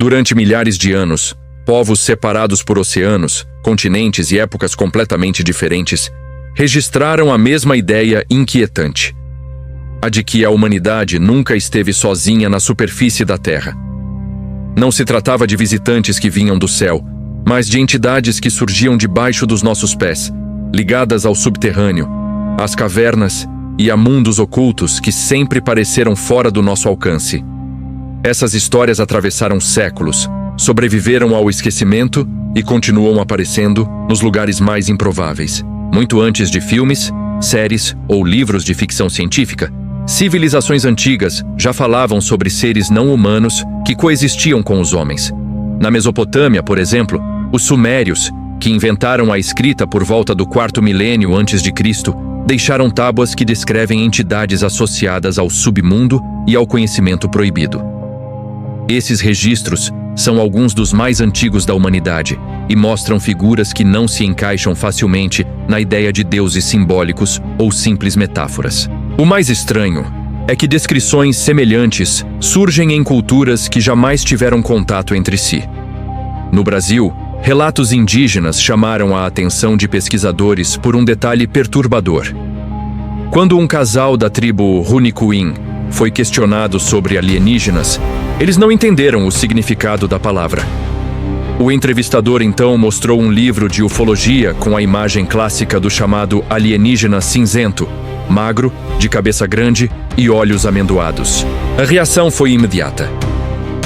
Durante milhares de anos, povos separados por oceanos, continentes e épocas completamente diferentes registraram a mesma ideia inquietante: a de que a humanidade nunca esteve sozinha na superfície da Terra. Não se tratava de visitantes que vinham do céu, mas de entidades que surgiam debaixo dos nossos pés, ligadas ao subterrâneo, às cavernas e a mundos ocultos que sempre pareceram fora do nosso alcance. Essas histórias atravessaram séculos, sobreviveram ao esquecimento e continuam aparecendo nos lugares mais improváveis. Muito antes de filmes, séries ou livros de ficção científica, civilizações antigas já falavam sobre seres não humanos que coexistiam com os homens. Na Mesopotâmia, por exemplo, os sumérios, que inventaram a escrita por volta do 4º milênio antes de Cristo, deixaram tábuas que descrevem entidades associadas ao submundo e ao conhecimento proibido. Esses registros são alguns dos mais antigos da humanidade e mostram figuras que não se encaixam facilmente na ideia de deuses simbólicos ou simples metáforas. O mais estranho é que descrições semelhantes surgem em culturas que jamais tiveram contato entre si. No Brasil, relatos indígenas chamaram a atenção de pesquisadores por um detalhe perturbador. Quando um casal da tribo Runicuim foi questionado sobre alienígenas, eles não entenderam o significado da palavra. O entrevistador então mostrou um livro de ufologia com a imagem clássica do chamado alienígena cinzento, magro, de cabeça grande e olhos amendoados. A reação foi imediata.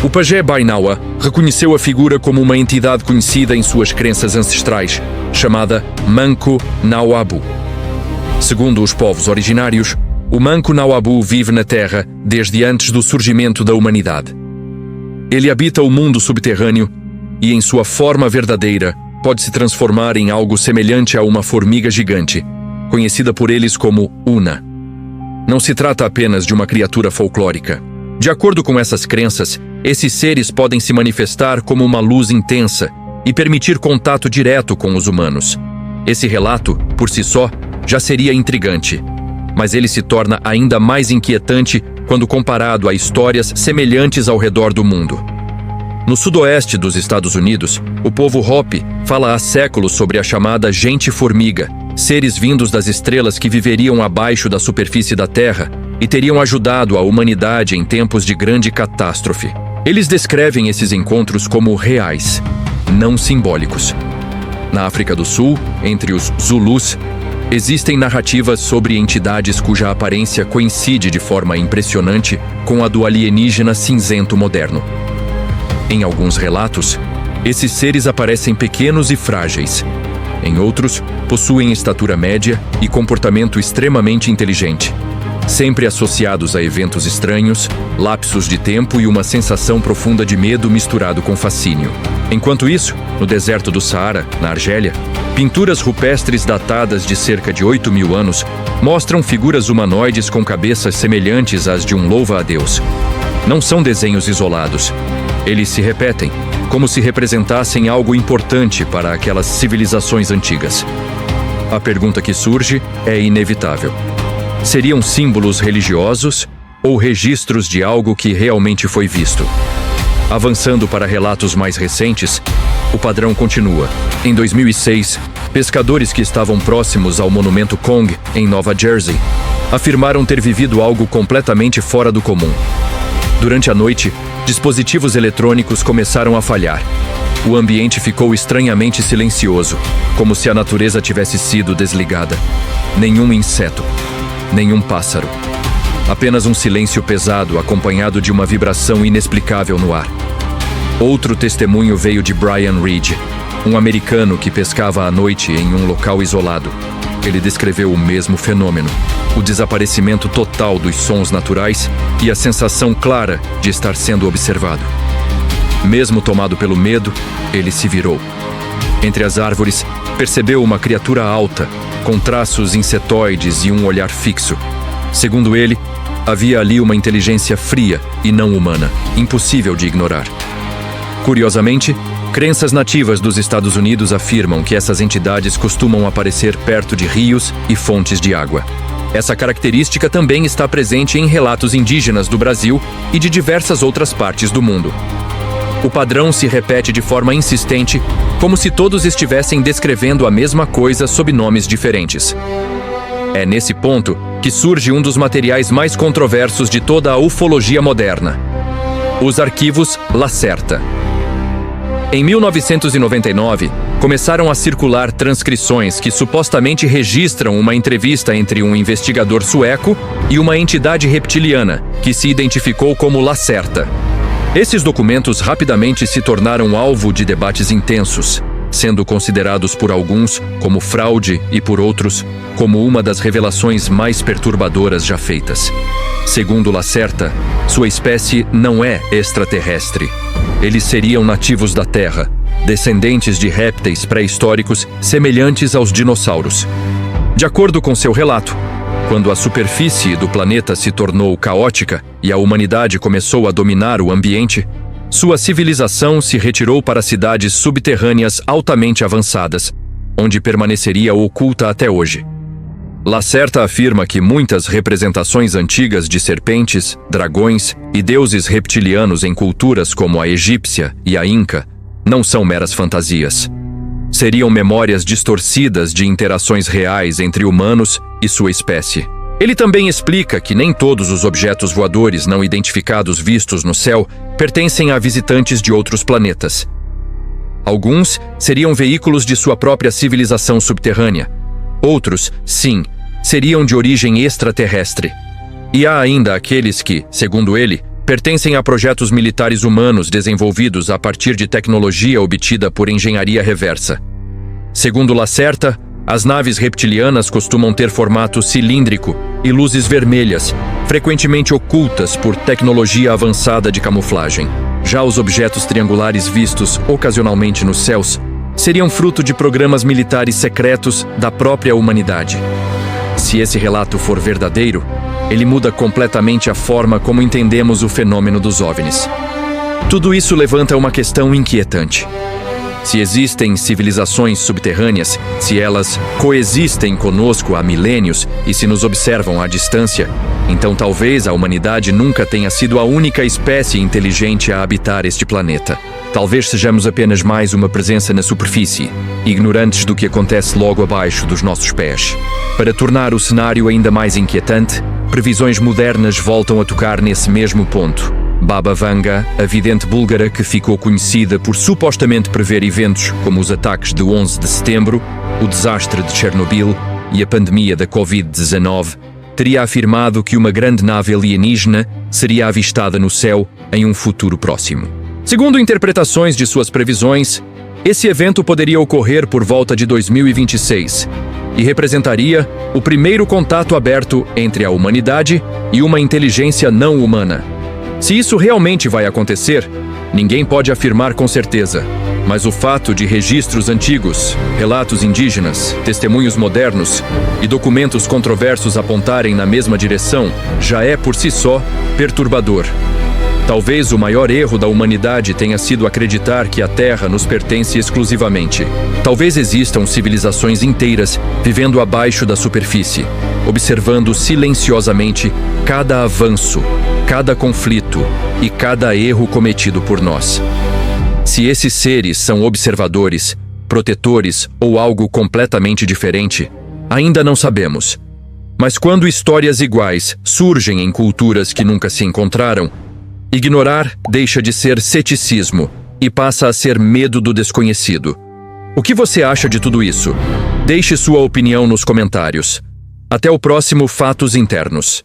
O pajé Bainawa reconheceu a figura como uma entidade conhecida em suas crenças ancestrais, chamada Manco Nauabu. Segundo os povos originários, o Manco Nauabu vive na Terra desde antes do surgimento da humanidade. Ele habita o mundo subterrâneo e, em sua forma verdadeira, pode se transformar em algo semelhante a uma formiga gigante, conhecida por eles como Una. Não se trata apenas de uma criatura folclórica. De acordo com essas crenças, esses seres podem se manifestar como uma luz intensa e permitir contato direto com os humanos. Esse relato, por si só, já seria intrigante, mas ele se torna ainda mais inquietante quando comparado a histórias semelhantes ao redor do mundo. No sudoeste dos Estados Unidos, o povo Hopi fala há séculos sobre a chamada gente-formiga, seres vindos das estrelas que viveriam abaixo da superfície da Terra e teriam ajudado a humanidade em tempos de grande catástrofe. Eles descrevem esses encontros como reais, não simbólicos. Na África do Sul, entre os Zulus, existem narrativas sobre entidades cuja aparência coincide de forma impressionante com a do alienígena cinzento moderno. Em alguns relatos, esses seres aparecem pequenos e frágeis. Em outros, possuem estatura média e comportamento extremamente inteligente, sempre associados a eventos estranhos, lapsos de tempo e uma sensação profunda de medo misturado com fascínio. Enquanto isso, no deserto do Saara, na Argélia, pinturas rupestres datadas de cerca de 8.000 anos mostram figuras humanoides com cabeças semelhantes às de um louva-a-Deus. Não são desenhos isolados. Eles se repetem, como se representassem algo importante para aquelas civilizações antigas. A pergunta que surge é inevitável. Seriam símbolos religiosos ou registros de algo que realmente foi visto? Avançando para relatos mais recentes, o padrão continua. Em 2006, pescadores que estavam próximos ao monumento Kong, em Nova Jersey, afirmaram ter vivido algo completamente fora do comum. Durante a noite, dispositivos eletrônicos começaram a falhar. O ambiente ficou estranhamente silencioso, como se a natureza tivesse sido desligada. Nenhum inseto, nenhum pássaro. Apenas um silêncio pesado acompanhado de uma vibração inexplicável no ar. Outro testemunho veio de Brian Reed, um americano que pescava à noite em um local isolado. Ele descreveu o mesmo fenômeno, o desaparecimento total dos sons naturais e a sensação clara de estar sendo observado. Mesmo tomado pelo medo, ele se virou. Entre as árvores, percebeu uma criatura alta, com traços insetoides e um olhar fixo. Segundo ele, havia ali uma inteligência fria e não humana, impossível de ignorar. Curiosamente, crenças nativas dos Estados Unidos afirmam que essas entidades costumam aparecer perto de rios e fontes de água. Essa característica também está presente em relatos indígenas do Brasil e de diversas outras partes do mundo. O padrão se repete de forma insistente, como se todos estivessem descrevendo a mesma coisa sob nomes diferentes. É nesse ponto que surge um dos materiais mais controversos de toda a ufologia moderna: os arquivos Lacerta. Em 1999, começaram a circular transcrições que supostamente registram uma entrevista entre um investigador sueco e uma entidade reptiliana, que se identificou como Lacerta. Esses documentos rapidamente se tornaram alvo de debates intensos, sendo considerados por alguns como fraude e por outros como uma das revelações mais perturbadoras já feitas. Segundo Lacerta, sua espécie não é extraterrestre. Eles seriam nativos da Terra, descendentes de répteis pré-históricos semelhantes aos dinossauros. De acordo com seu relato, quando a superfície do planeta se tornou caótica e a humanidade começou a dominar o ambiente, sua civilização se retirou para cidades subterrâneas altamente avançadas, onde permaneceria oculta até hoje. Lacerta afirma que muitas representações antigas de serpentes, dragões e deuses reptilianos em culturas como a egípcia e a inca não são meras fantasias. Seriam memórias distorcidas de interações reais entre humanos e sua espécie. Ele também explica que nem todos os objetos voadores não identificados vistos no céu pertencem a visitantes de outros planetas. Alguns seriam veículos de sua própria civilização subterrânea. Outros, sim, seriam de origem extraterrestre. E há ainda aqueles que, segundo ele, pertencem a projetos militares humanos desenvolvidos a partir de tecnologia obtida por engenharia reversa. Segundo Lacerta, as naves reptilianas costumam ter formato cilíndrico e luzes vermelhas, frequentemente ocultas por tecnologia avançada de camuflagem. Já os objetos triangulares vistos ocasionalmente nos céus seriam fruto de programas militares secretos da própria humanidade. Se esse relato for verdadeiro, ele muda completamente a forma como entendemos o fenômeno dos OVNIs. Tudo isso levanta uma questão inquietante. Se existem civilizações subterrâneas, se elas coexistem conosco há milênios e se nos observam à distância, então talvez a humanidade nunca tenha sido a única espécie inteligente a habitar este planeta. Talvez sejamos apenas mais uma presença na superfície, ignorantes do que acontece logo abaixo dos nossos pés. Para tornar o cenário ainda mais inquietante, previsões modernas voltam a tocar nesse mesmo ponto. Baba Vanga, a vidente búlgara que ficou conhecida por supostamente prever eventos como os ataques de 11 de setembro, o desastre de Chernobyl e a pandemia da Covid-19, teria afirmado que uma grande nave alienígena seria avistada no céu em um futuro próximo. Segundo interpretações de suas previsões, esse evento poderia ocorrer por volta de 2026 e representaria o primeiro contato aberto entre a humanidade e uma inteligência não humana. Se isso realmente vai acontecer, ninguém pode afirmar com certeza, mas o fato de registros antigos, relatos indígenas, testemunhos modernos e documentos controversos apontarem na mesma direção já é por si só perturbador. Talvez o maior erro da humanidade tenha sido acreditar que a Terra nos pertence exclusivamente. Talvez existam civilizações inteiras vivendo abaixo da superfície, observando silenciosamente cada avanço, cada conflito e cada erro cometido por nós. Se esses seres são observadores, protetores ou algo completamente diferente, ainda não sabemos. Mas quando histórias iguais surgem em culturas que nunca se encontraram, ignorar deixa de ser ceticismo e passa a ser medo do desconhecido. O que você acha de tudo isso? Deixe sua opinião nos comentários. Até o próximo Fatos Internos.